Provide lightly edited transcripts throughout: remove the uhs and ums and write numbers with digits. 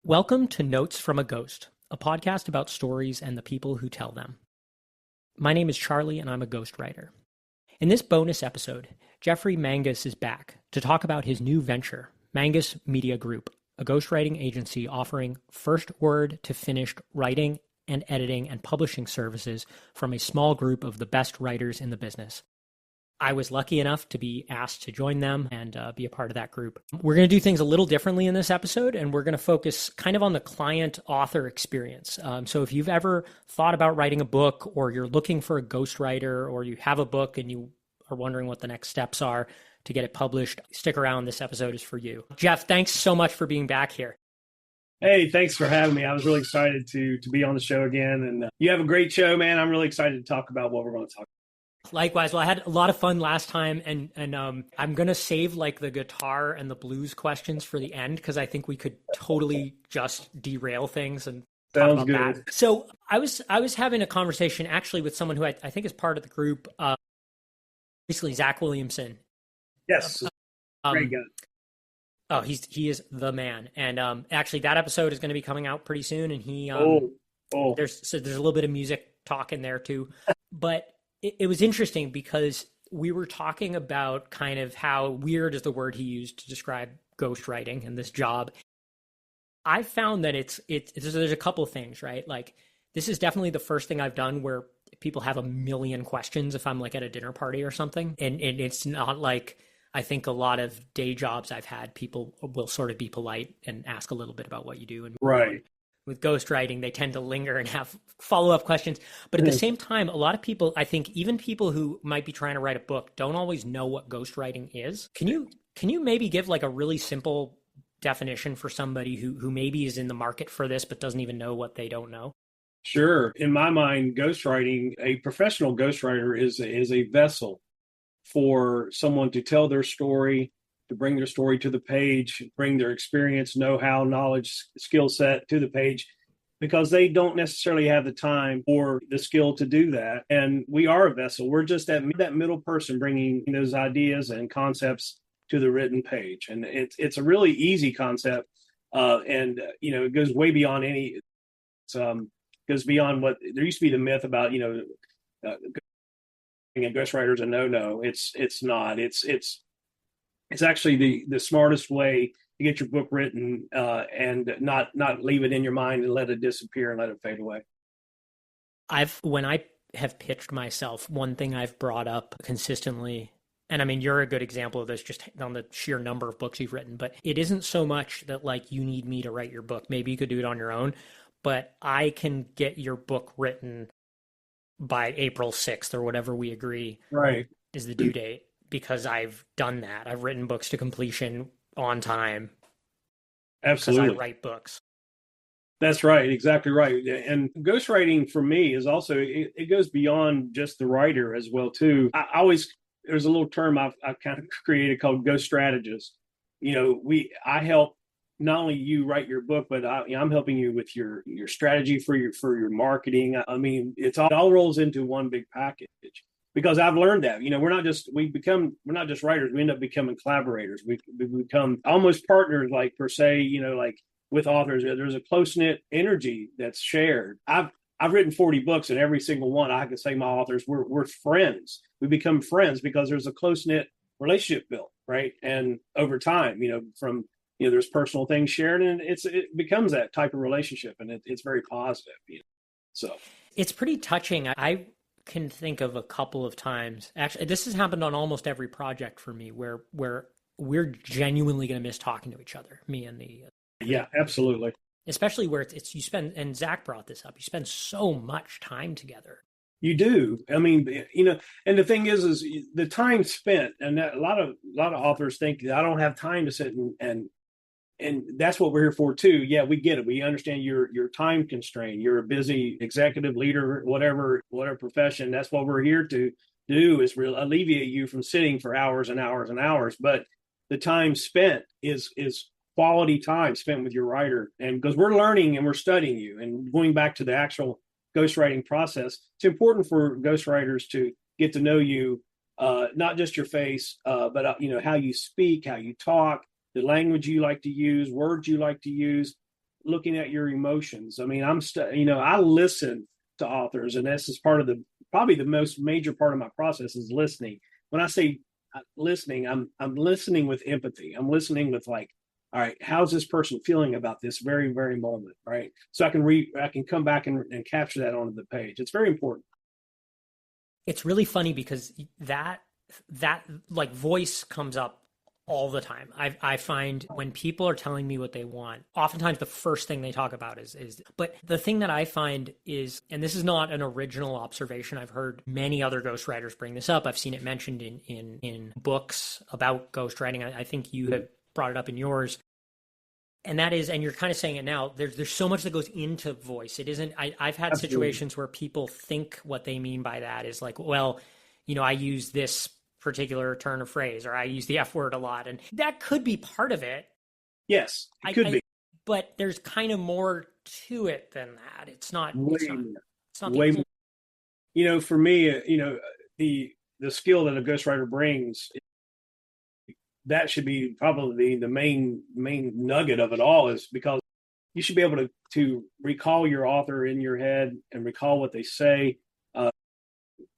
Welcome to Notes from a Ghost, a podcast about stories and the people who tell them. My name is Charlie, and I'm a ghostwriter. In this bonus episode, Jeffrey Mangus is back to talk about his new venture, Mangus Media Group, a ghostwriting agency offering first word to finished writing and editing and publishing services from a small group of the best writers in the business. I was lucky enough to be asked to join them and be a part of that group. We're going to do things a little differently in this episode, and we're going to focus kind of on the client-author experience. So if you've ever thought about writing a book, or you're looking for a ghostwriter, or you have a book and you are wondering what the next steps are to get it published, stick around. This episode is for you. Jeff, thanks so much for being back here. Hey, thanks for having me. I was really excited to be on the show again. And you have a great show, man. I'm really excited to talk about what we're going to talk about. Likewise. Well, I had a lot of fun last time, and I'm going to save like the guitar and the blues questions for the end, because I think we could totally just derail things and talk about that. So I was having a conversation actually with someone who I think is part of the group, recently, Zach Williamson. Yes. Great guy. Oh, he is the man. And actually that episode is going to be coming out pretty soon, and he there's a little bit of music talk in there too. But it was interesting because we were talking about kind of how weird is the word he used to describe ghostwriting and this job. I found that there's a couple of things, right? Like, this is definitely the first thing I've done where people have a million questions if I'm like at a dinner party or something. And it's not like, I think a lot of day jobs I've had, people will sort of be polite and ask a little bit about what you do. And right. With ghostwriting, they tend to linger and have follow-up questions. But at the same time, a lot of people, I think even people who might be trying to write a book, don't always know what ghostwriting is. Can you maybe give like a really simple definition for somebody who maybe is in the market for this but doesn't even know what they don't know? Sure. In my mind, ghostwriting, a professional ghostwriter is a vessel for someone to tell their story, to bring their story to the page, bring their experience, know-how, knowledge, skill set to the page, because they don't necessarily have the time or the skill to do that. And we are a vessel. We're just that middle person bringing those ideas and concepts to the written page. And it's a really easy concept. It goes way beyond goes beyond what there used to be the myth about, ghostwriters a no. It's not. It's actually the smartest way to get your book written and not leave it in your mind and let it disappear and let it fade away. When I have pitched myself, one thing I've brought up consistently, and I mean, you're a good example of this just on the sheer number of books you've written, but it isn't so much that like you need me to write your book. Maybe you could do it on your own, but I can get your book written by April 6th or whatever we agree is the due date. Because I've done that. I've written books to completion on time. Absolutely. Because I write books. That's right. Exactly right. And ghostwriting for me is also, it goes beyond just the writer as well, too. There's a little term I've kind of created called ghost strategist. I help not only you write your book, but I'm helping you with your strategy for your marketing. I mean, it all rolls into one big package. Because I've learned that, we're not just writers. We end up becoming collaborators. We become almost partners, like per se, like with authors. There's a close-knit energy that's shared. I've written 40 books, and every single one, I can say my authors, we're friends. We become friends because there's a close-knit relationship built, right? And over time, there's personal things shared, and it becomes that type of relationship, and it's very positive. So it's pretty touching. I can think of a couple of times. Actually, this has happened on almost every project for me where we're genuinely going to miss talking to each other, me and the yeah, absolutely. Especially where it's you spend, and Zach brought this up, you spend so much time together. You do. I mean, and the thing is the time spent, and that a lot of authors think that I don't have time to sit and that's what we're here for too. Yeah, we get it. We understand your time constraint. You're a busy executive leader, whatever profession. That's what we're here to do, is alleviate you from sitting for hours and hours and hours. But the time spent is quality time spent with your writer. And because we're learning and we're studying you, and going back to the actual ghostwriting process, it's important for ghostwriters to get to know you, not just your face, but how you speak, how you talk, the language you like to use, words you like to use, looking at your emotions. I mean, I listen to authors, and this is part of probably the most major part of my process is listening. When I say listening, I'm listening with empathy. I'm listening with like, all right, how's this person feeling about this very, very moment, right? So I can come back and capture that onto the page. It's very important. It's really funny because that like voice comes up all the time. I find when people are telling me what they want, oftentimes the first thing they talk about but the thing that I find is, and this is not an original observation, I've heard many other ghostwriters bring this up. I've seen it mentioned in books about ghostwriting. I think you have brought it up in yours. And that is, and you're kind of saying it now, there's so much that goes into voice. It isn't, I've had Absolutely. situations where people think what they mean by that is like, well, I use this particular turn of phrase, or I use the F word a lot. And that could be part of it. Yes, it could be. But there's kind of more to it than that. It's not way more. For me, the skill that a ghostwriter brings, that should be probably the main nugget of it all, is because you should be able to recall your author in your head and recall what they say,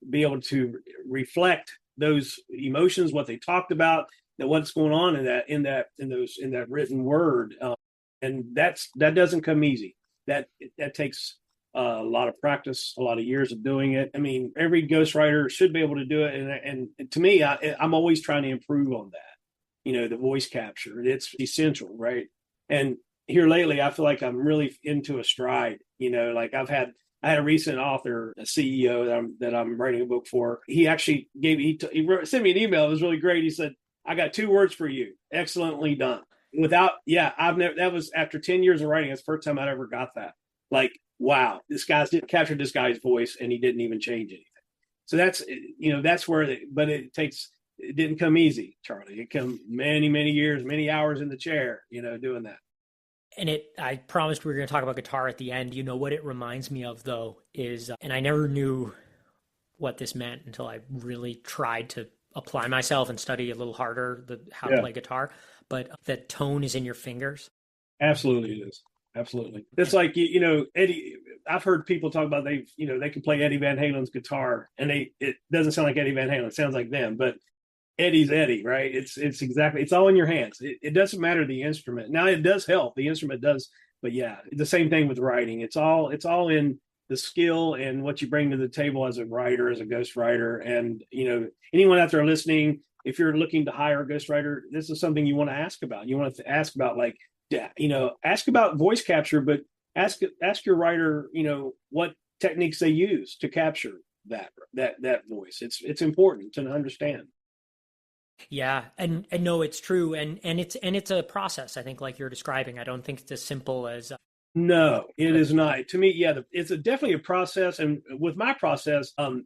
be able to reflect those emotions, what they talked about, that what's going on in that written word, and that doesn't come easy. That takes a lot of practice, a lot of years of doing it. I mean, every ghostwriter should be able to do it, and to me, I'm always trying to improve on that. The voice capture, it's essential, right? And here lately, I feel like I'm really into a stride. Like I had a recent author, a CEO that I'm writing a book for. He actually sent me an email. It was really great. He said, "I got 2 words for you: excellently done." That was after 10 years of writing. It's the first time I'd ever got that. Like, wow, captured this guy's voice, and he didn't even change anything. So that's where, but it didn't come easy, Charlie. It came many, many years, many hours in the chair, doing that. And I promised we were going to talk about guitar at the end. What it reminds me of, though, is, and I never knew what this meant until I really tried to apply myself and study a little harder how to play guitar, but the tone is in your fingers. Absolutely it is. Absolutely. It's like, Eddie, I've heard people talk about they can play Eddie Van Halen's guitar, and it doesn't sound like Eddie Van Halen. It sounds like them, but Eddie's Eddie, right? It's all in your hands. It doesn't matter the instrument. Now it does help. The instrument does, but yeah, the same thing with writing. It's all in the skill and what you bring to the table as a writer, as a ghostwriter. And, anyone out there listening, if you're looking to hire a ghostwriter, this is something you want to ask about. You want to ask about ask about voice capture, but ask your writer, what techniques they use to capture that voice. It's important to understand. Yeah, and no, it's true, and it's a process. I think, like you're describing, I don't think it's as simple as. No, it is not. To me, yeah, it's definitely a process, and with my process, and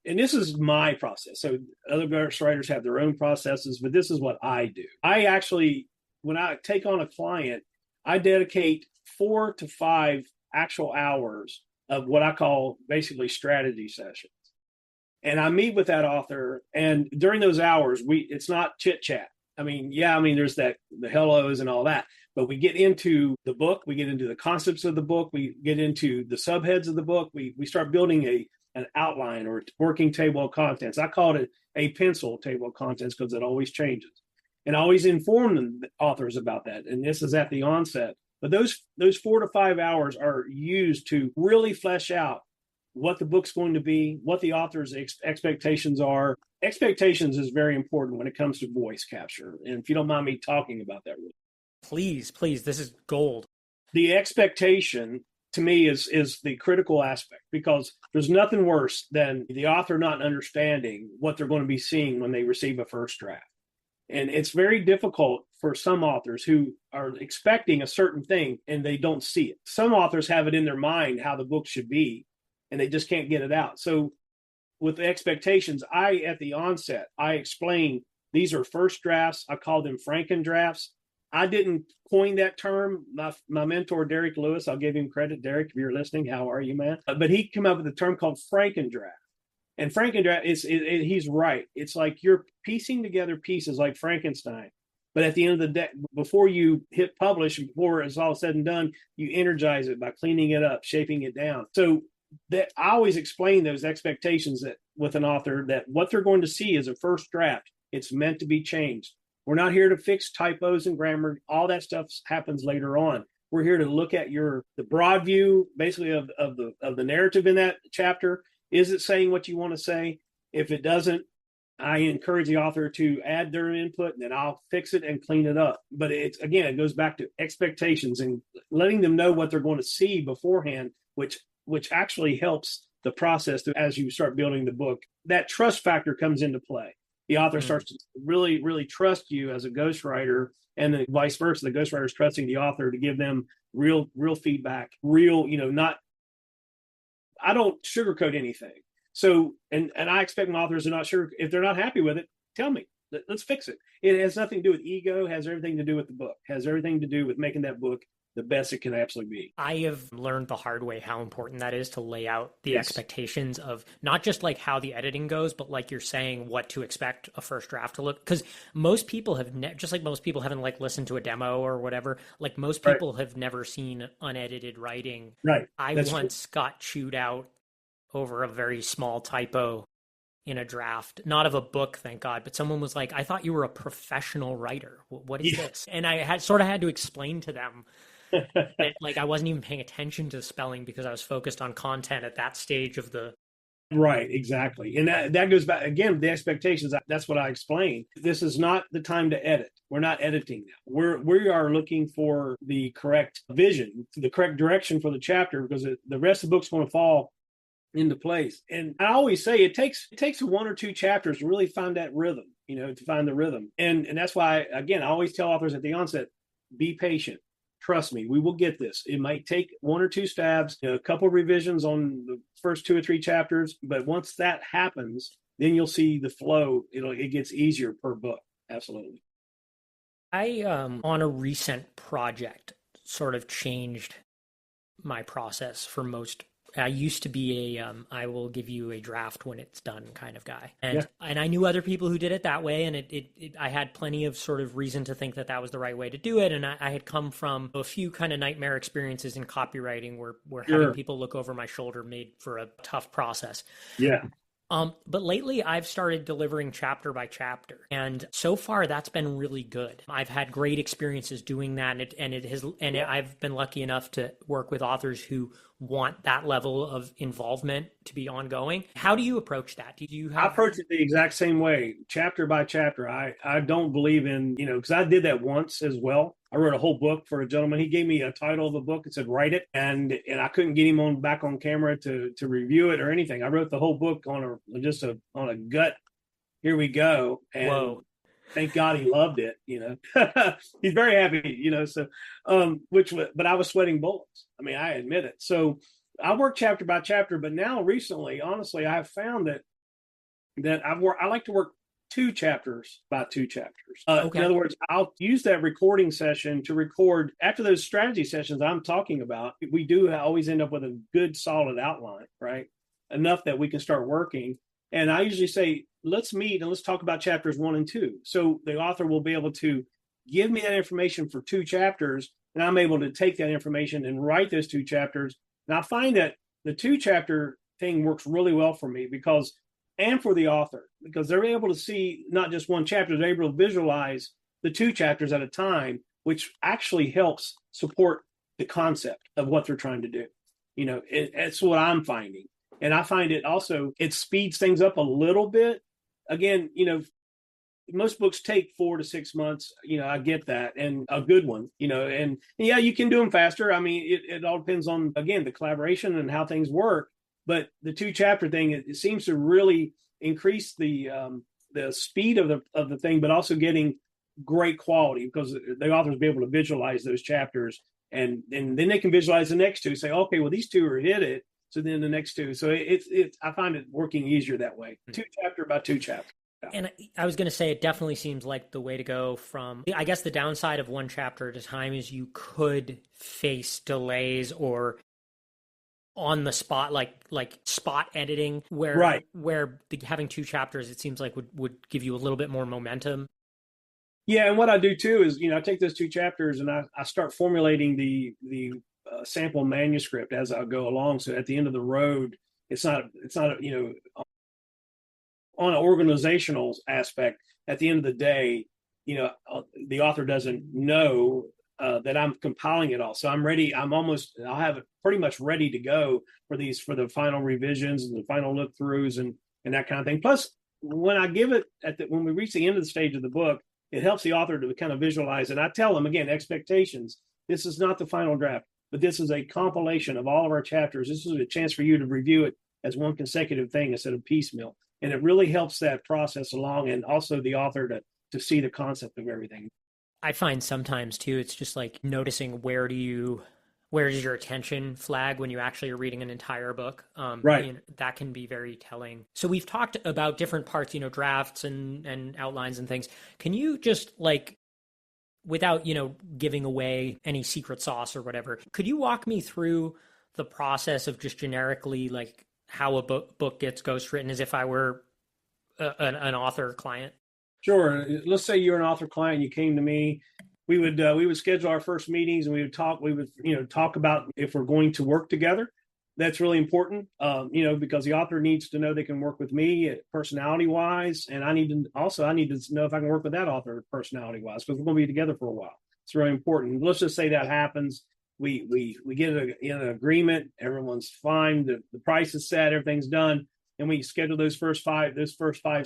this is my process. So other ghostwriters have their own processes, but this is what I do. I actually, when I take on a client, I dedicate 4 to 5 actual hours of what I call basically strategy sessions. And I meet with that author, and during those hours, it's not chit chat. There's the hellos and all that, but we get into the book, we get into the concepts of the book, we get into the subheads of the book, we start building an outline or working table of contents. I call it a pencil table of contents because it always changes, and I always inform the authors about that. And this is at the onset, but those 4 to 5 hours are used to really flesh out what the book's going to be, what the author's expectations are. Expectations is very important when it comes to voice capture. And if you don't mind me talking about that. Please, this is gold. The expectation, to me, is the critical aspect, because there's nothing worse than the author not understanding what they're going to be seeing when they receive a first draft. And it's very difficult for some authors who are expecting a certain thing and they don't see it. Some authors have it in their mind how the book should be, and they just can't get it out. So with the expectations, at the onset, I explain these are first drafts. I call them Franken drafts. I didn't coin that term. My mentor, Derek Lewis, I'll give him credit. Derek, if you're listening, how are you, man? But he came up with a term called Franken draft. And Franken draft, he's right. It's like you're piecing together pieces like Frankenstein. But at the end of the day, before you hit publish, before it's all said and done, you energize it by cleaning it up, shaping it down. So that I always explain those expectations that with an author, that what they're going to see is a first draft. It's meant to be changed. We're not here to fix typos and grammar. All that stuff happens later on. We're here to look at the broad view, basically of the narrative in that chapter. Is it saying what you want to say? If it doesn't, I encourage the author to add their input, and then I'll fix it and clean it up. But it goes back to expectations and letting them know what they're going to see beforehand, which actually helps the process as you start building the book. That trust factor comes into play. The author starts to really, really trust you as a ghostwriter, and then vice versa. The ghostwriter is trusting the author to give them real feedback, not, I don't sugarcoat anything. So, and I expect my authors to not sure if they're not happy with it, tell me, let's fix it. It has nothing to do with ego, has everything to do with the book, has everything to do with making that book the best it can absolutely be. I have learned the hard way how important that is to lay out the expectations of not just like how the editing goes, but like you're saying, what to expect a first draft to look. Because most people have just like most people haven't like listened to a demo or whatever. Like most people have never seen unedited writing. Right. I once got chewed out over a very small typo in a draft, not of a book, thank God, but someone was like, I thought you were a professional writer. What is this? And I had to explain to them that like I wasn't even paying attention to spelling because I was focused on content at that stage of the. Right, exactly. And that goes back again, the expectations. That's what I explained. This is not the time to edit. We're not editing now. We are looking for the correct vision, the correct direction for the chapter, because the rest of the book's going to fall into place. And I always say it takes one or two chapters to really find that rhythm, to find the rhythm. And that's why, again, I always tell authors at the onset, be patient. Trust me, we will get this. It might take one or two stabs, a couple of revisions on the first 2 or 3 chapters. But once that happens, then you'll see the flow. It gets easier per book. Absolutely. I, on a recent project, sort of changed my process for most. I used to be I will give you a draft when it's done kind of guy. And I knew other people who did it that way. And I had plenty of sort of reason to think that was the right way to do it. And I had come from a few kind of nightmare experiences in copywriting where having people look over my shoulder made for a tough process. Yeah. But lately I've started delivering chapter by chapter, and so far that's been really good. I've had great experiences doing that, and I've been lucky enough to work with authors who want that level of involvement to be ongoing. How do you approach that? I approach it the exact same way, chapter by chapter. I don't believe in, because I did that once as well. I wrote a whole book for a gentleman. He gave me a title of the book and said, write it. And I couldn't get him back on camera to review it or anything. I wrote the whole book on a gut. Here we go. And whoa. Thank God he loved it. He's very happy, so, but I was sweating bullets. I mean, I admit it. So I work chapter by chapter, but now recently, honestly, I have found that I like to work 2 chapters by 2 chapters. Okay. In other words, I'll use that recording session to record after those strategy sessions I'm talking about. We do always end up with a good, solid outline, right? Enough that we can start working. And I usually say, let's meet and let's talk about chapters 1 and 2. So the author will be able to give me that information for 2 chapters, and I'm able to take that information and write those 2 chapters. And I find that the 2 chapter thing works really well for me and for the author, because they're able to see not just one chapter, they're able to visualize the 2 chapters at a time, which actually helps support the concept of what they're trying to do. It's what I'm finding. And I find it also, it speeds things up a little bit. Again, most books take 4 to 6 months. I get that. And a good one, and yeah, you can do them faster. I mean, it all depends on, again, the collaboration and how things work. But the 2 chapter thing, it seems to really increase the speed of the thing, but also getting great quality, because the authors will be able to visualize those chapters, and then they can visualize the next 2. Say, okay, well, these 2 are hit it. So then the next 2. So I find it working easier that way. 2 chapter by 2 chapter. And I was going to say, it definitely seems like the way to go. From, I guess the downside of 1 chapter at a time is you could face delays or on the spot, like spot editing, where having 2 chapters, it seems like would give you a little bit more momentum. Yeah, and what I do too is, I take those two chapters and I start formulating the sample manuscript as I go along. So at the end of the road, it's not on an organizational aspect. At the end of the day, the author doesn't know that I'm compiling it all. So I'm ready. I'll have it pretty much ready to go for the final revisions and the final look throughs and that kind of thing. Plus, when I give it when we reach the end of the stage of the book, it helps the author to kind of visualize. And I tell them again, expectations. This is not the final draft, but this is a compilation of all of our chapters. This is a chance for you to review it as one consecutive thing instead of piecemeal. And it really helps that process along, and also the author to see the concept of everything. I find sometimes too, it's just like noticing where does your attention flag when you actually are reading an entire book. Right. That can be very telling. So we've talked about different parts, drafts and outlines and things. Can you just like, without, giving away any secret sauce or whatever, could you walk me through the process of just generically like how a book gets ghostwritten as if I were an author client? Sure. Let's say you're an author client, you came to me. We would schedule our first meetings, and we would talk about if we're going to work together. That's really important, because the author needs to know they can work with me personality wise, and I need to know if I can work with that author personality wise, because we're going to be together for a while. It's really important. Let's just say that happens. We get an agreement. Everyone's fine. The price is set. Everything's done. And we schedule those first five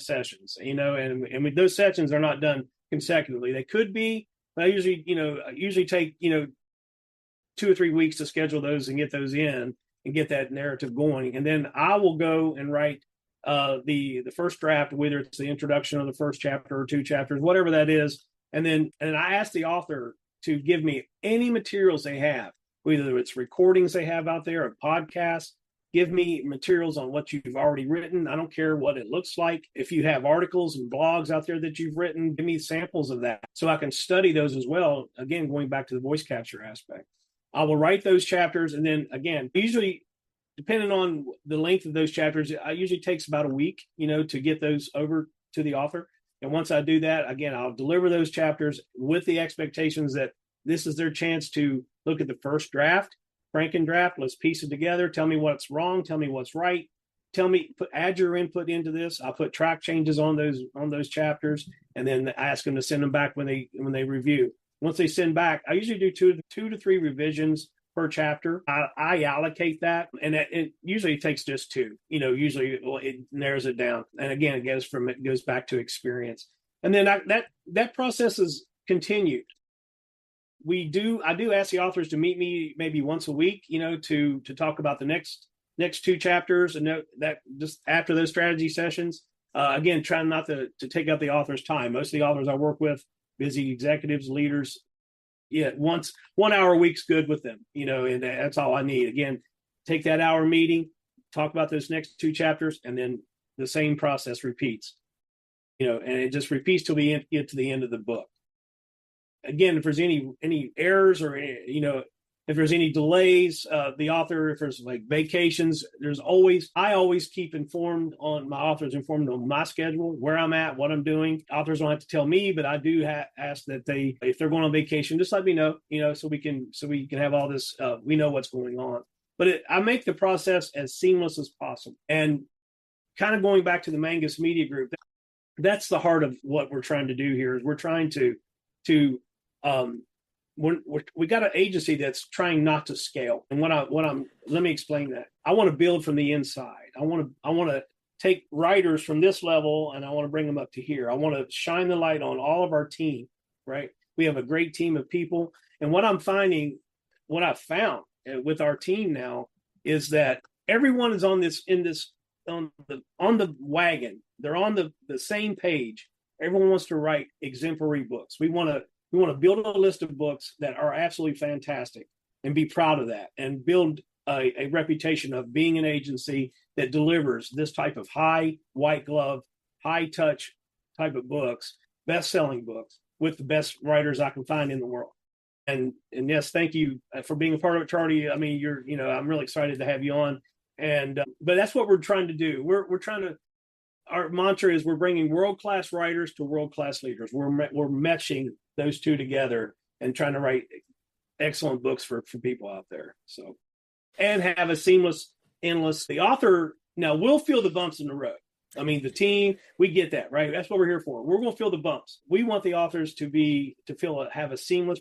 sessions, and those sessions are not done consecutively. They could be, but I usually take 2 or 3 weeks to schedule those and get those in and get that narrative going. And then I will go and write the first draft, whether it's the introduction of the first chapter or 2 chapters, whatever that is. And I ask the author to give me any materials they have, whether it's recordings they have out there or podcasts. Give me materials on what you've already written. I don't care what it looks like. If you have articles and blogs out there that you've written, give me samples of that so I can study those as well. Again, going back to the voice capture aspect, I will write those chapters. And then again, usually depending on the length of those chapters, it usually takes about a week, to get those over to the author. And once I do that, again, I'll deliver those chapters with the expectations that this is their chance to look at the first draft, Franken draft. Let's piece it together. Tell me what's wrong. Tell me what's right. Add your input into this. I'll put track changes on those chapters, and then I ask them to send them back when they review. Once they send back, I usually do two to three revisions per chapter. I allocate that, and it usually takes just 2. Usually it narrows it down. And again, it goes back to experience. And then that process is continued. I do ask the authors to meet me maybe once a week, to talk about the next 2 chapters, and that just after those strategy sessions. Again, trying not to take up the author's time. Most of the authors I work with, busy executives, leaders, 1 hour a week's good with them, and that's all I need. Again, take that hour meeting, talk about those next 2 chapters, and then the same process repeats, and it just repeats till we get to the end of the book. Again, if there's any errors or, if there's any delays, the author, if there's like vacations, I always keep my authors informed on my schedule, where I'm at, what I'm doing. Authors don't have to tell me, but I do ask that if they're going on vacation, just let me know, so we can have all this, we know what's going on. But I make the process as seamless as possible. And kind of going back to the Mangus Media Group, that's the heart of what we're trying to do here. Is we're trying to we got an agency that's trying not to scale. And let me explain that. I want to build from the inside. I want to take writers from this level and I want to bring them up to here. I want to shine the light on all of our team, right? We have a great team of people. And what I've found with our team now is that everyone is on the wagon. They're on the same page. Everyone wants to write exemplary books. We want to build a list of books that are absolutely fantastic and be proud of that, and build a reputation of being an agency that delivers this type of high white glove, high touch type of books, best-selling books with the best writers I can find in the world. And yes, thank you for being a part of it, Charlie. I mean, I'm really excited to have you on. And but that's what we're trying to do. We're trying to our mantra is we're bringing world-class writers to world-class leaders. We're meshing those two together and trying to write excellent books for people out there. So, and have a seamless, endless. The author now will feel the bumps in the road. I mean, the team, we get that, right? That's what we're here for. We're going to feel the bumps. We want the authors to have a seamless,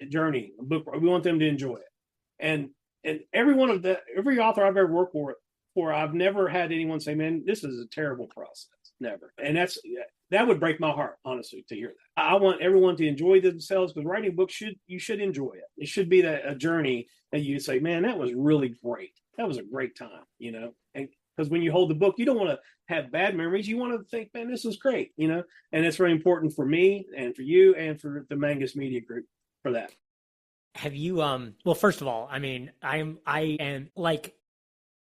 journey. Book. We want them to enjoy it. And every author I've ever worked for, I've never had anyone say, "Man, this is a terrible process." Never. And that would break my heart, honestly, to hear that. I want everyone to enjoy themselves, because writing books you should enjoy it. It should be a journey that you say, "Man, that was really great. That was a great time," And because when you hold the book, you don't want to have bad memories. You want to think, "Man, this is great," And it's very important for me and for you and for the Mangus Media Group for that. Have you, well, first of all, I mean, I am like,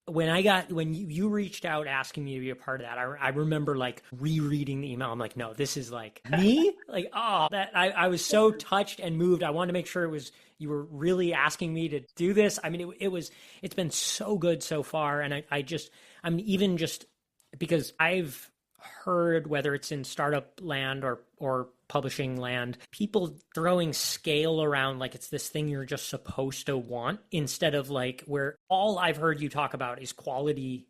when you reached out asking me to be a part of that, I remember like rereading the email. I'm like, no, this is like me. Like, oh, that I was so touched and moved. I wanted to make sure you were really asking me to do this. I mean, it's been so good so far. And I'm even just because I've heard, whether it's in startup land or publishing land, people throwing scale around like it's this thing you're just supposed to want, instead of like where all I've heard you talk about is quality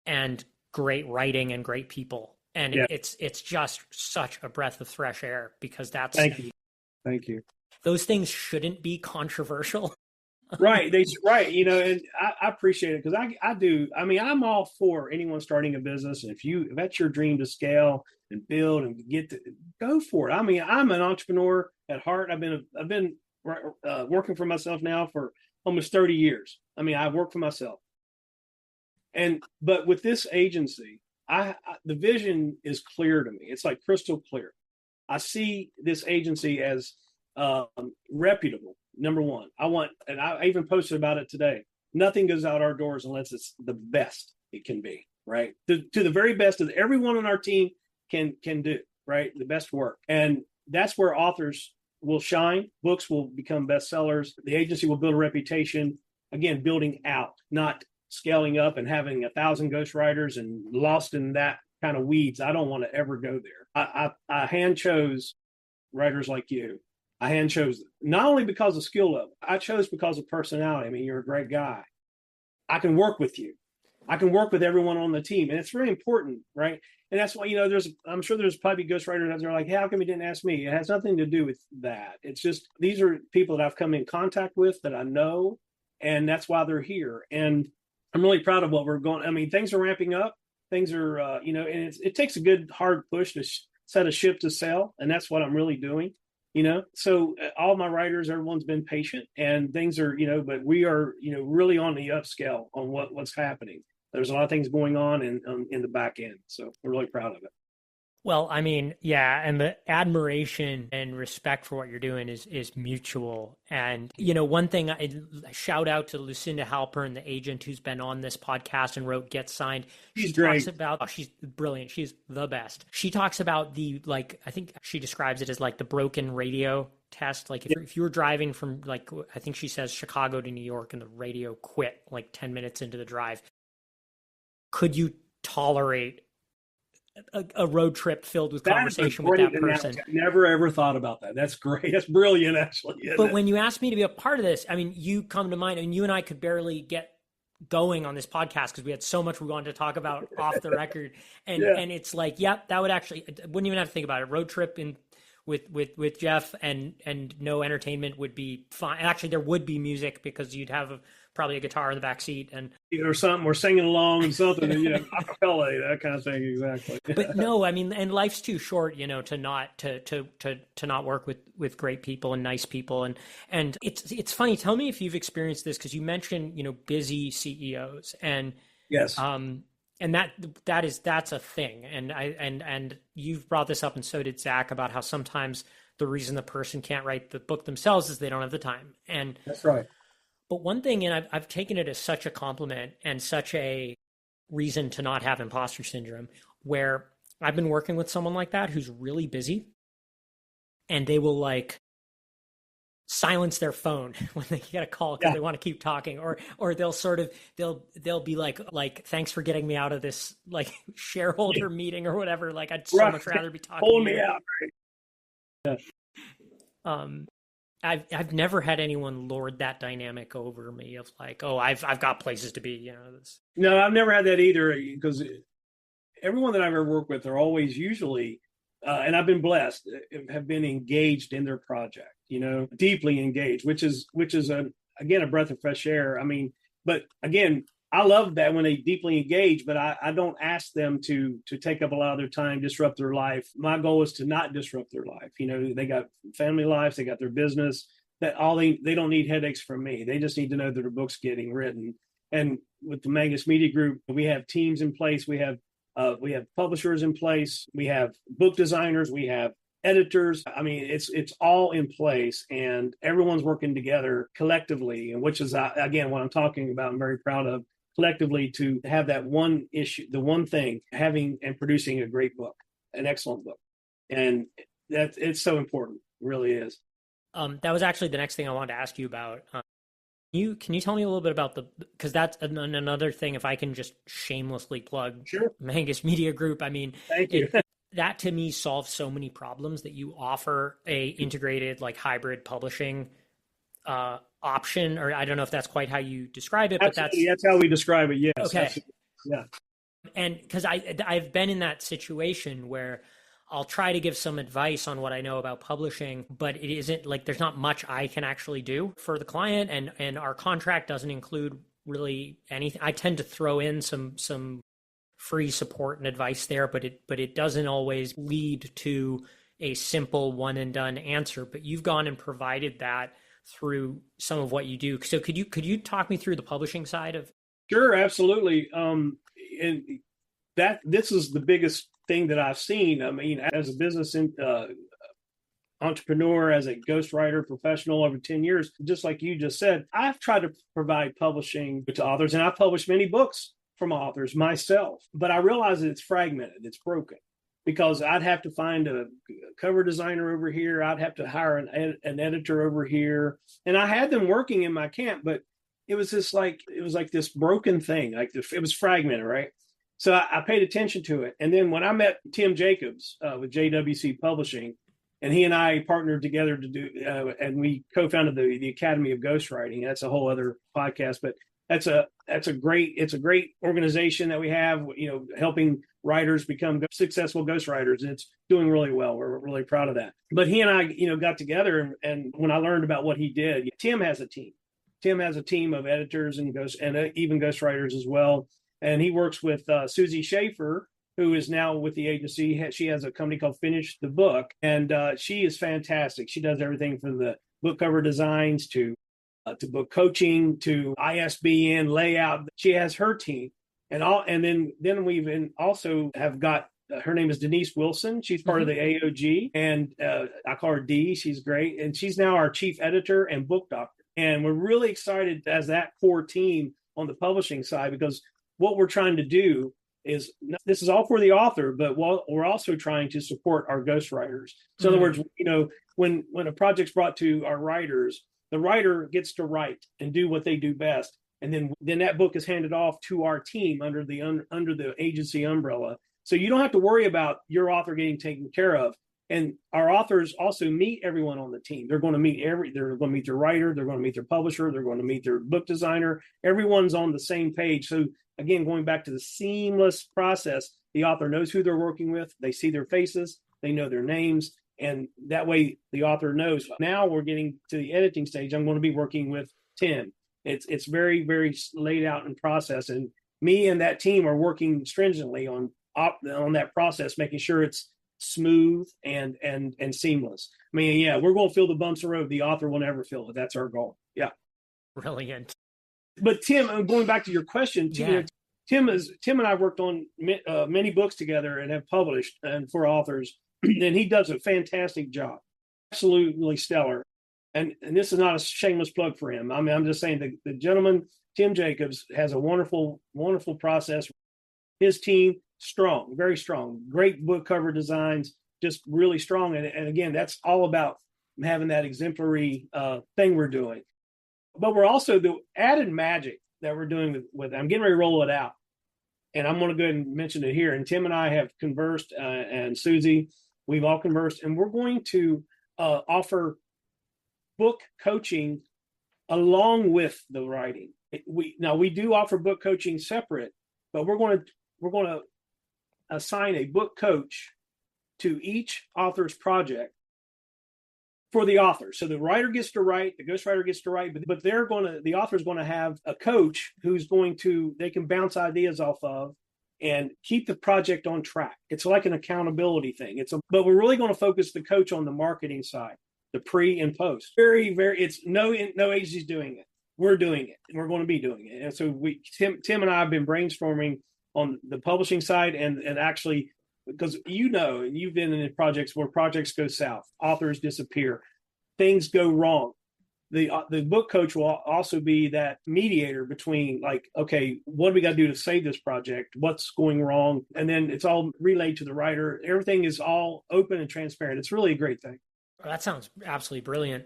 and great writing and great people. And it's just such a breath of fresh air, because that's... Thank you. Those things shouldn't be controversial. Right. And I appreciate it, because I do. I mean, I'm all for anyone starting a business. And if that's your dream to scale and build and go for it. I mean, I'm an entrepreneur at heart. I've been working for myself now for almost 30 years. I mean, I've worked for myself. But with this agency, the vision is clear to me. It's like crystal clear. I see this agency as reputable. Number one, and I even posted about it today. Nothing goes out our doors unless it's the best it can be, right? To the very best that everyone on our team can do, right? The best work. And that's where authors will shine. Books will become bestsellers. The agency will build a reputation. Again, building out, not scaling up and having 1,000 ghostwriters and lost in that kind of weeds. I don't want to ever go there. I hand chose writers like you. I hand chose them, not only because of skill level. I chose because of personality. I mean, you're a great guy. I can work with you. I can work with everyone on the team, and it's very important, right? And that's why, I'm sure there's probably ghostwriters out there like, hey, how come you didn't ask me? It has nothing to do with that. It's just, these are people that I've come in contact with that I know, and that's why they're here. And I'm really proud of what we're going. I mean, things are ramping up. Things are, and it takes a good hard push to set a ship to sail, and that's what I'm really doing. So all my writers, everyone's been patient, and things are, but we are, really on the upscale on what's happening. There's a lot of things going on in the back end. So we're really proud of it. Well, I mean, yeah, and the admiration and respect for what you're doing is mutual. And, one thing, I shout out to Lucinda Halpern, the agent who's been on this podcast and wrote Get Signed. She talks about, she's brilliant. She's the best. She talks about I think she describes it as like the broken radio test. Like if you were driving from I think she says Chicago to New York and the radio quit like 10 minutes into the drive, could you tolerate a road trip filled with conversation with that person? I never ever thought about that. That's great. That's brilliant, actually. But when you asked me to be a part of this, I mean, you come to mind, and you and I could barely get going on this podcast because we had so much we wanted to talk about off the record. And and it's like, that would actually, I wouldn't even have to think about it. Road trip with Jeff and no entertainment would be fine. Actually, there would be music because you'd have probably a guitar in the back seat and or something. We're singing along and something, acapella, that kind of thing. Exactly. But no, I mean, and life's too short, to not work with great people and nice people. And it's funny. Tell me if you've experienced this, because you mentioned, busy CEOs and yes. And that's a thing. And you've brought this up, and so did Zach, about how sometimes the reason the person can't write the book themselves is they don't have the time. And that's right. But one thing, and I've taken it as such a compliment and such a reason to not have imposter syndrome, where I've been working with someone like that who's really busy, and they will silence their phone when they get a call because Yeah. they want to keep talking, or they'll be like thanks for getting me out of this like shareholder meeting or whatever. Like I'd so Right. much rather be talking Pulling to me you. out. Yeah. Um, I've never had anyone lord that dynamic over me of like, oh, I've got places to be, you know. This. No, I've never had that either, because everyone that I've ever worked with are always usually, and I've been blessed, have been engaged in their project, deeply engaged, which is again, a breath of fresh air. I mean, but again, I love that when they deeply engage, but I don't ask them to take up a lot of their time, disrupt their life. My goal is to not disrupt their life. They got family lives, they got their business. That all they don't need headaches from me. They just need to know that their book's getting written. And with the Mangus Media Group, we have teams in place. We have publishers in place. We have book designers. We have editors. I mean, it's all in place, and everyone's working together collectively, and which is again what I'm talking about. I'm very proud of collectively to have that one issue, the one thing, having and producing a great book, an excellent book, and that it's so important. It really is. That was actually the next thing I wanted to ask you about. Can you tell me a little bit about because that's another thing, if I can just shamelessly plug Sure. Mangus Media Group. I mean, Thank you. That to me solves so many problems that you offer a integrated like hybrid publishing option, or I don't know if that's quite how you describe it, but that's how we describe it. Yes. Okay. Absolutely. Yeah. And because I've been in that situation where I'll try to give some advice on what I know about publishing, but it isn't like there's not much I can actually do for the client, and our contract doesn't include really anything. I tend to throw in some free support and advice there, but it doesn't always lead to a simple one and done answer. But you've gone and provided that through some of what you do. So could you talk me through the publishing side of? Sure, absolutely. And that this is the biggest thing that I've seen. I mean, as a business entrepreneur, as a ghostwriter professional over 10 years, just like you just said, I've tried to provide publishing to authors, and I've published many books from authors myself, but I realize that it's fragmented, it's broken, because I'd have to find a cover designer over here, I'd have to hire an editor over here, and I had them working in my camp, but it was like this broken thing, it was fragmented, right? So I paid attention to it. And then when I met Tim Jacobs with JWC Publishing, and he and I partnered together to do, and we co-founded the Academy of Ghostwriting. That's a whole other podcast, but it's a great organization that we have, helping writers become successful ghostwriters, and it's doing really well. We're really proud of that. But he and I, got together, and when I learned about what he did, Tim has a team. Tim has a team of editors and even ghostwriters as well. And he works with Susie Schaefer, who is now with the agency. She has a company called Finish the Book, and she is fantastic. She does everything from the book cover designs to book coaching to ISBN layout. She has her team, and then we've also have got. Her name is Denise Wilson. She's part of the AOG, and I call her Dee. She's great, and she's now our chief editor and book doctor. And we're really excited as that core team on the publishing side, because what we're trying to do is, this is all for the author, but we're also trying to support our ghostwriters. So in other words, when a project's brought to our writers, the writer gets to write and do what they do best, and then that book is handed off to our team under the agency umbrella. So you don't have to worry about your author getting taken care of. And our authors also meet everyone on the team. They're going to meet their writer, they're going to meet their publisher, they're going to meet their book designer. Everyone's on the same page. So again, going back to the seamless process, the author knows who they're working with. They see their faces, they know their names, and that way the author knows. Now we're getting to the editing stage. I'm going to be working with Tim. It's very, very laid out in process, and me and that team are working stringently on that process, making sure it's smooth and seamless. I mean, yeah, we're going to feel the bumps in the road. The author will never feel it. That's our goal. Yeah. Brilliant. But Tim, going back to your question, Tim and I worked on many books together and have published and for authors, and he does a fantastic job. Absolutely stellar. And this is not a shameless plug for him. I mean, I'm just saying the gentleman, Tim Jacobs, has a wonderful, wonderful process. His team, strong, very strong, great book cover designs, just really strong. And again, that's all about having that exemplary thing we're doing. But we're also the added magic that we're doing with I'm getting ready to roll it out. And I'm going to go ahead and mention it here. And Tim and I have conversed, and Susie, we've all conversed, and we're going to offer book coaching along with the writing. We do offer book coaching separate, but we're going to assign a book coach to each author's project for the author. So the writer gets to write, the ghostwriter gets to write, but the author's going to have a coach who's they can bounce ideas off of and keep the project on track. It's like an accountability thing. But we're really going to focus the coach on the marketing side, the pre and post. Very, very, it's no agency's doing it. We're doing it, and we're going to be doing it. And so Tim and I have been brainstorming on the publishing side and actually, because and you've been in projects where projects go south, authors disappear, things go wrong. The book coach will also be that mediator between, like, okay, what do we got to do to save this project? What's going wrong? And then it's all relayed to the writer. Everything is all open and transparent. It's really a great thing. That sounds absolutely brilliant.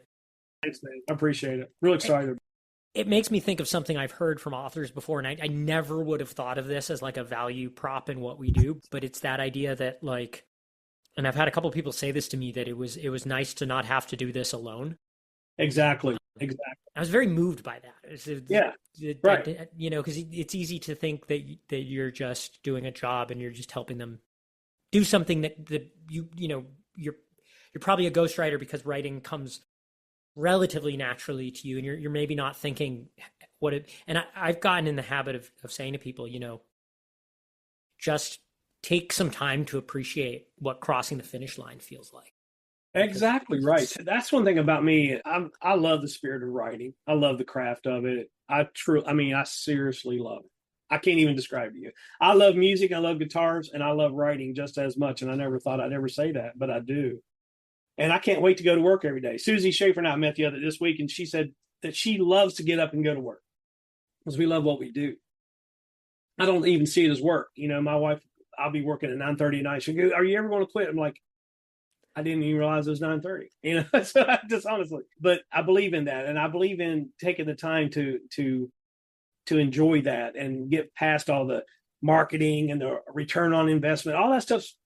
Thanks, man. I appreciate it. Really excited. It makes me think of something I've heard from authors before, and I never would have thought of this as like a value prop in what we do, but it's that idea that, like, and I've had a couple of people say this to me, that it was nice to not have to do this alone. Exactly. I was very moved by that. Right. Because it's easy to think that you're just doing a job and you're just helping them do something that you're probably a ghostwriter because writing comes relatively naturally to you, and you're maybe not thinking and I've gotten in the habit of saying to people, just take some time to appreciate what crossing the finish line feels like. Exactly right. That's one thing about me. I love the spirit of writing. I love the craft of it. I seriously love it. I can't even describe to you. I love music. I love guitars, and I love writing just as much. And I never thought I'd ever say that, but I do. And I can't wait to go to work every day. Susie Schaefer and I met this week, and she said that she loves to get up and go to work because we love what we do. I don't even see it as work. My wife, I'll be working at 9:30 at night. She'll go, "Are you ever going to quit?" I'm like, I didn't even realize it was 9:30. So just honestly, but I believe in that, and I believe in taking the time to enjoy that and get past all the marketing and the return on investment. All that stuff's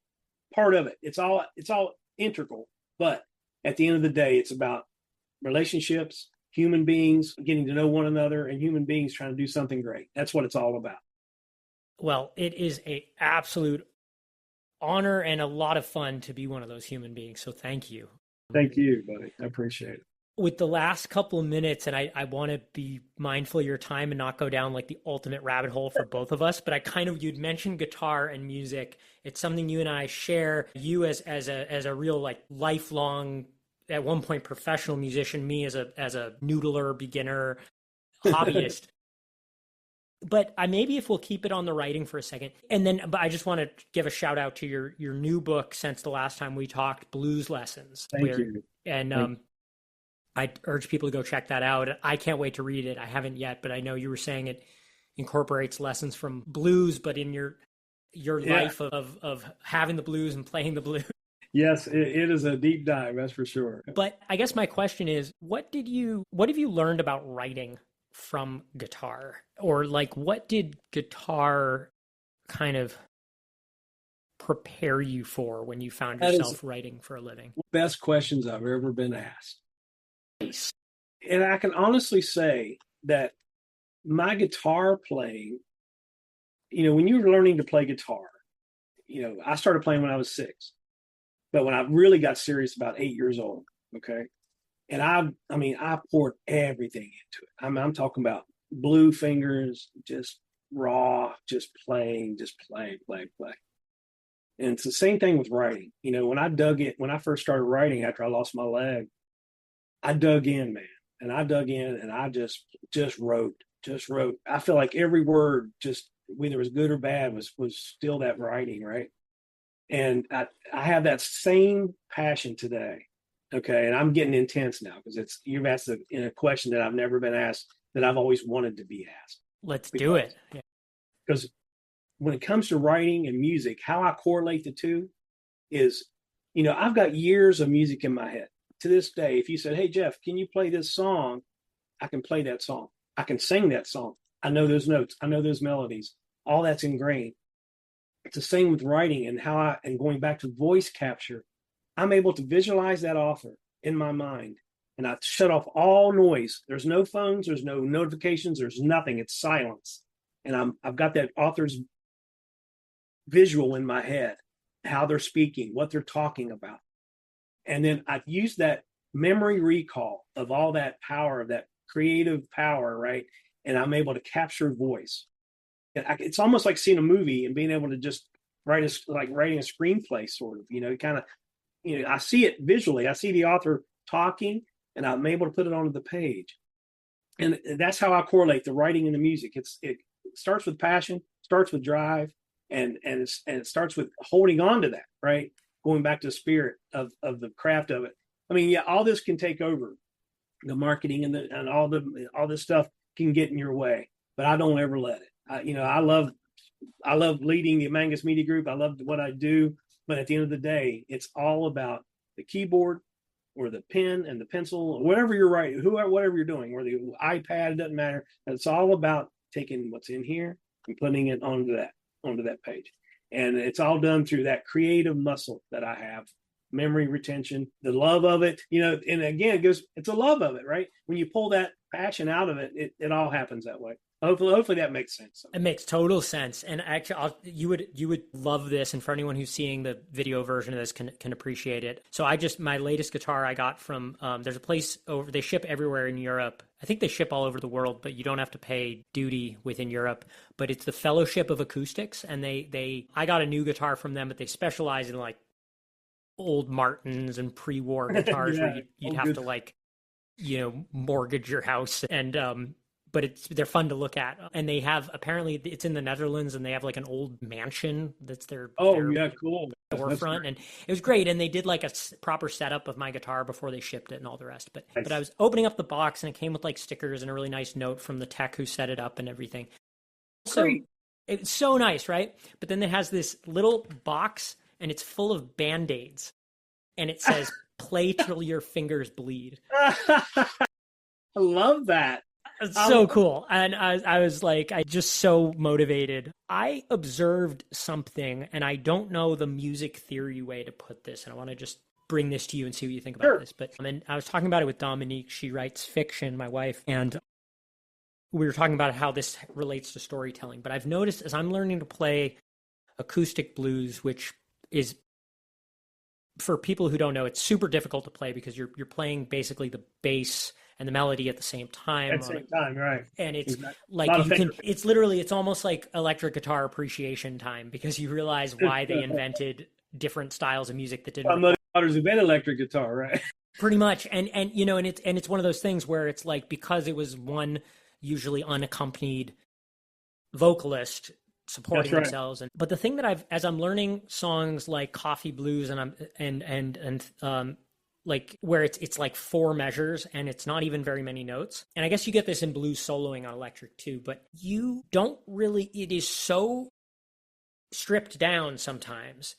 part of it. It's all integral. But at the end of the day, it's about relationships, human beings getting to know one another, and human beings trying to do something great. That's what it's all about. Well, it is an absolute honor and a lot of fun to be one of those human beings. So thank you. Thank you, buddy. I appreciate it. With the last couple of minutes, and I want to be mindful of your time and not go down like the ultimate rabbit hole for both of us, but you'd mentioned guitar and music. It's something you and I share. You as a real, like, lifelong, at one point professional musician, me as a noodler, beginner, hobbyist. But maybe if we'll keep it on the writing for a second, but I just want to give a shout out to your new book since the last time we talked, Blues Lessons. Thank you. And I urge people to go check that out. I can't wait to read it. I haven't yet, but I know you were saying it incorporates lessons from blues, but in your life of having the blues and playing the blues. Yes, it is a deep dive, that's for sure. But I guess my question is, what have you learned about writing from guitar? Or, like, what did guitar kind of prepare you for when you found yourself writing for a living? Best questions I've ever been asked. And I can honestly say that my guitar playing, when you're learning to play guitar, I started playing when I was 6, but when I really got serious about 8 years old, okay? And I poured everything into it. I'm talking about blue fingers, just raw, just playing, just play. And it's the same thing with writing. When I first started writing after I lost my leg, I dug in, man. And I dug in and I just wrote. I feel like every word, just whether it was good or bad, was still that writing, right? And I have that same passion today. Okay. And I'm getting intense now because you've asked in a question that I've never been asked, that I've always wanted to be asked. Let's do it. Because when it comes to writing and music, how I correlate the two is, I've got years of music in my head, to this day, if you said, hey, Jeff, can you play this song? I can play that song. I can sing that song. I know those notes. I know those melodies. All that's ingrained. It's the same with writing and going back to voice capture. I'm able to visualize that author in my mind, and I shut off all noise. There's no phones. There's no notifications. There's nothing. It's silence. And I've got that author's visual in my head, how they're speaking, what they're talking about. And then I've used that memory recall of all that power, of that creative power, right? And I'm able to capture voice. It's almost like seeing a movie and being able to just writing a screenplay, sort of, kind of, I see it visually. I see the author talking, and I'm able to put it onto the page. And that's how I correlate the writing and the music. It starts with passion, starts with drive, and it starts with holding on to that, right? Going back to the spirit of the craft of it. I mean, yeah, all this can take over. The marketing and all this stuff can get in your way, but I don't ever let it. I love leading the Mangus Media Group. I love what I do, but at the end of the day, it's all about the keyboard or the pen and the pencil, or whatever you're writing, whatever you're doing, or the iPad, it doesn't matter. It's all about taking what's in here and putting it onto that page. And it's all done through that creative muscle that I have, memory retention, the love of it, and again, it's a love of it, right? When you pull that passion out of it, it all happens that way. Hopefully that makes sense. It makes total sense. And actually, you would love this. And for anyone who's seeing the video version of this can appreciate it. So my latest guitar I got from, there's a place they ship everywhere in Europe. I think they ship all over the world, but you don't have to pay duty within Europe. But it's the Fellowship of Acoustics. And I got a new guitar from them, but they specialize in like old Martins and pre-war guitars yeah. where you'd have to mortgage your house. And, but they're fun to look at. And they have, apparently it's in the Netherlands, and they have like an old mansion that's their cool storefront. And it was great. And they did like a proper setup of my guitar before they shipped it and all the rest. But I was opening up the box, and it came with like stickers and a really nice note from the tech who set it up and everything. So it's so nice, right? But then it has this little box, and it's full of Band-Aids, and it says, play till your fingers bleed. I love that. It's so cool. And I was like, I just so motivated. I observed something, and I don't know the music theory way to put this, and I want to just bring this to you and see what you think about this. But and I was talking about it with Dominique. She writes fiction, my wife, and we were talking about how this relates to storytelling. But I've noticed as I'm learning to play acoustic blues, which is, for people who don't know, it's super difficult to play because you're playing basically the bass and the melody at the same time. Right. And it's it's almost like electric guitar appreciation time, because you realize why they invented different styles of music that didn't. My daughters invent electric guitar, right? Pretty much. And it's one of those things where it's like, because it was one usually unaccompanied vocalist supporting themselves. But the thing that as I'm learning songs like Coffee Blues and like where it's like 4 measures and it's not even very many notes. And I guess you get this in blues soloing on electric too, but you don't really, it is so stripped down sometimes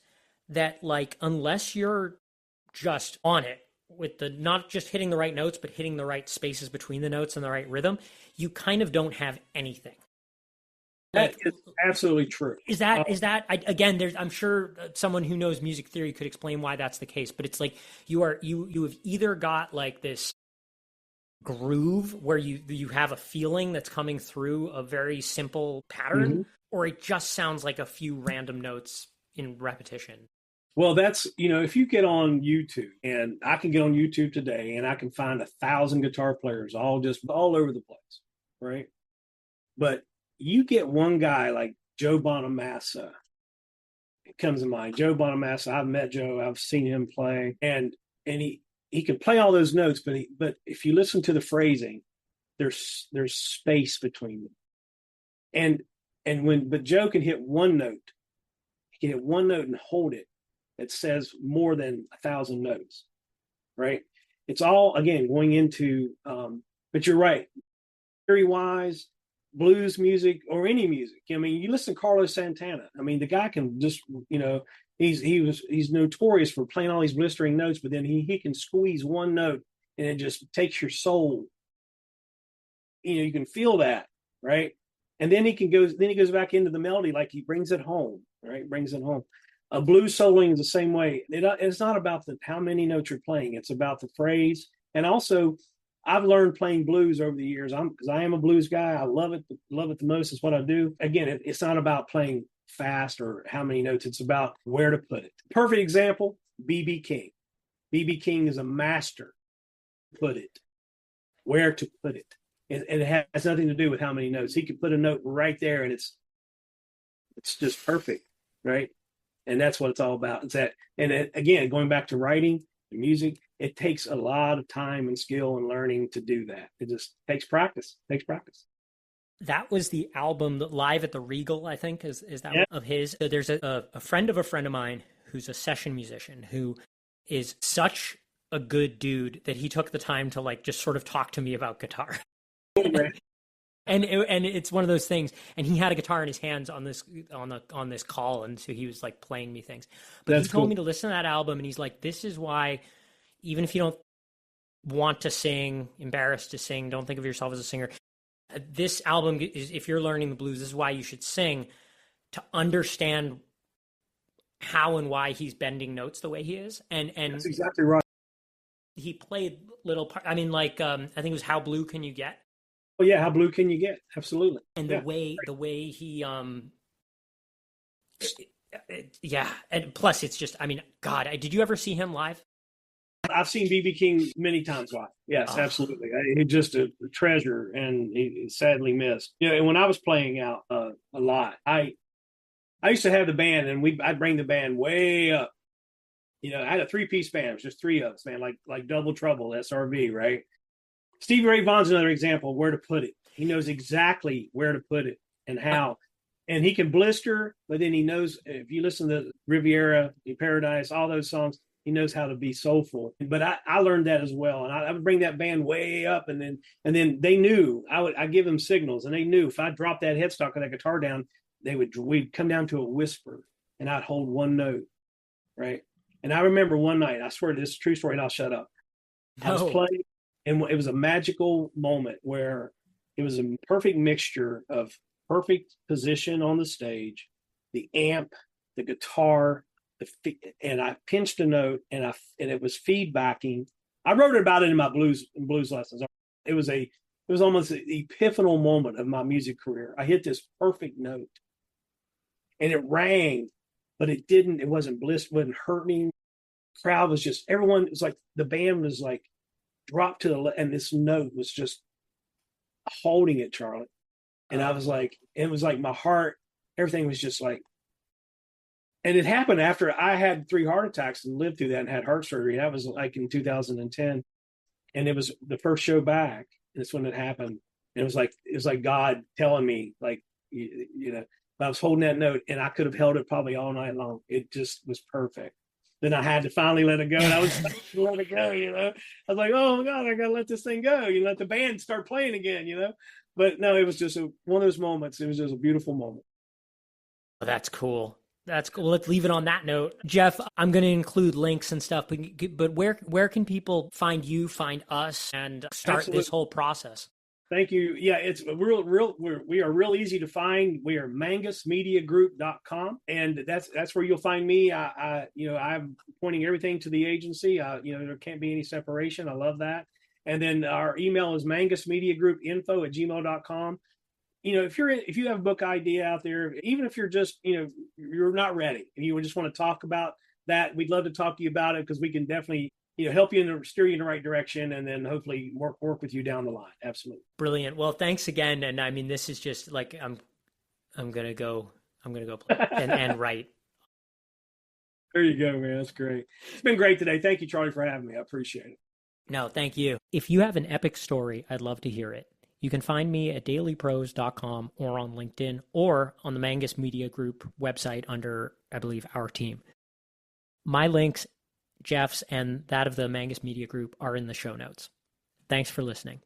that, like, unless you're just on it with not just hitting the right notes, but hitting the right spaces between the notes and the right rhythm, you kind of don't have anything. That is absolutely true. Is that I'm sure someone who knows music theory could explain why that's the case, but it's like you have either got like this groove where you have a feeling that's coming through a very simple pattern, or it just sounds like a few random notes in repetition. Well, that's, if you get on YouTube, and I can get on YouTube today and I can find 1,000 guitar players all over the place, right? But you get one guy like Joe Bonamassa, it comes to mind. Joe Bonamassa, I've met Joe, I've seen him play, and he can play all those notes, but if you listen to the phrasing, there's space between them. But Joe can hit one note. He can hit one note and hold it. It says more than 1,000 notes, right? It's all, again, going into, but you're right. Theory wise, blues music or any music. I mean, you listen to Carlos Santana. I mean, the guy can just, he's notorious for playing all these blistering notes, but then he can squeeze one note and it just takes your soul. You can feel that, right? And then he goes back into the melody, like he brings it home, right? Brings it home. A blues soloing is the same way. It's not about how many notes you're playing. It's about the phrase. And also, I've learned playing blues over the years. Because I am a blues guy. I love it the most. It's what I do. Again, it's not about playing fast or how many notes. It's about where to put it. Perfect example, B.B. King. B.B. King is a master. Put it. Where to put it. And it has nothing to do with how many notes. He could put a note right there, and it's just perfect, right? And that's what it's all about. It's that, and again, going back to writing, the music, it takes a lot of time and skill and learning to do that. It just takes practice. That was the album Live at the Regal, I think, is that of his. There's a friend of mine who's a session musician who is such a good dude that he took the time to like just sort of talk to me about guitar. And it's one of those things. And he had a guitar in his hands on this call, and so he was like playing me things. But he told me to listen to that album, and he's like, "This is why, even if you don't want to sing, embarrassed to sing, don't think of yourself as a singer. This album is, if you're learning the blues, this is why you should sing, to understand how and why he's bending notes the way he is." And that's exactly right. He played little part. I mean, like I think it was "How Blue Can You Get?" Oh yeah, how blue can you get? Absolutely. And the way he and plus it's just, I mean, God, did you ever see him live? I've seen B.B. King many times live. Yes, absolutely. He's just a treasure, and he's sadly missed. And when I was playing out a lot, I used to have the band, and I'd bring the band way up. I had a 3-piece band. It was just 3 of us, man, like Double Trouble, SRV, right? Stevie Ray Vaughan's another example of where to put it. He knows exactly where to put it and how. And he can blister, but then he knows, if you listen to Riviera, Paradise, all those songs, he knows how to be soulful. But I learned that as well. And I would bring that band way up, and then they knew I'd give them signals, and they knew if I dropped that headstock or that guitar down, we'd come down to a whisper, and I'd hold one note, right? And I remember one night, I swear this is a true story, and I'll shut up. I was playing, and it was a magical moment where it was a perfect mixture of perfect position on the stage, the amp, the guitar, and I pinched a note, and it was feedbacking. I wrote about it in my blues lessons. It was almost an epiphanal moment of my music career. I hit this perfect note, and it rang, but it wasn't wasn't hurt me. The crowd was just, everyone, it was like the band was like dropped to and this note was just holding it, Charlie. And I was like, it was like my heart, everything was just like, and it happened after I had 3 heart attacks and lived through that and had heart surgery. That was like in 2010. And it was the first show back. And that's when it happened. And it was like God telling me, like, I was holding that note, and I could have held it probably all night long. It just was perfect. Then I had to finally let it go, and I was like, let it go, I was like, oh my God, I gotta let this thing go. Let the band start playing again, But no, it was just one of those moments. It was just a beautiful moment. Oh, that's cool. That's cool. Let's leave it on that note. Jeff, I'm going to include links and stuff, but where can people find you, find us, and start Absolutely. This whole process? Thank you. Yeah, it's we are real easy to find. We are mangusmediagroup.com, and that's where you'll find me. I'm pointing everything to the agency. There can't be any separation. I love that. And then our email is mangusmediagroup.info@gmail.com. If you have a book idea out there, even if you're just, you're not ready and you just want to talk about that, we'd love to talk to you about it, because we can definitely, help you steer you in the right direction, and then hopefully work with you down the line. Absolutely. Brilliant. Well, thanks again. And I mean, this is just like, I'm going to go play and write. There you go, man. That's great. It's been great today. Thank you, Charlie, for having me. I appreciate it. No, thank you. If you have an epic story, I'd love to hear it. You can find me at dailypros.com or on LinkedIn or on the Mangus Media Group website under, I believe, Our Team. My links, Jeff's and that of the Mangus Media Group, are in the show notes. Thanks for listening.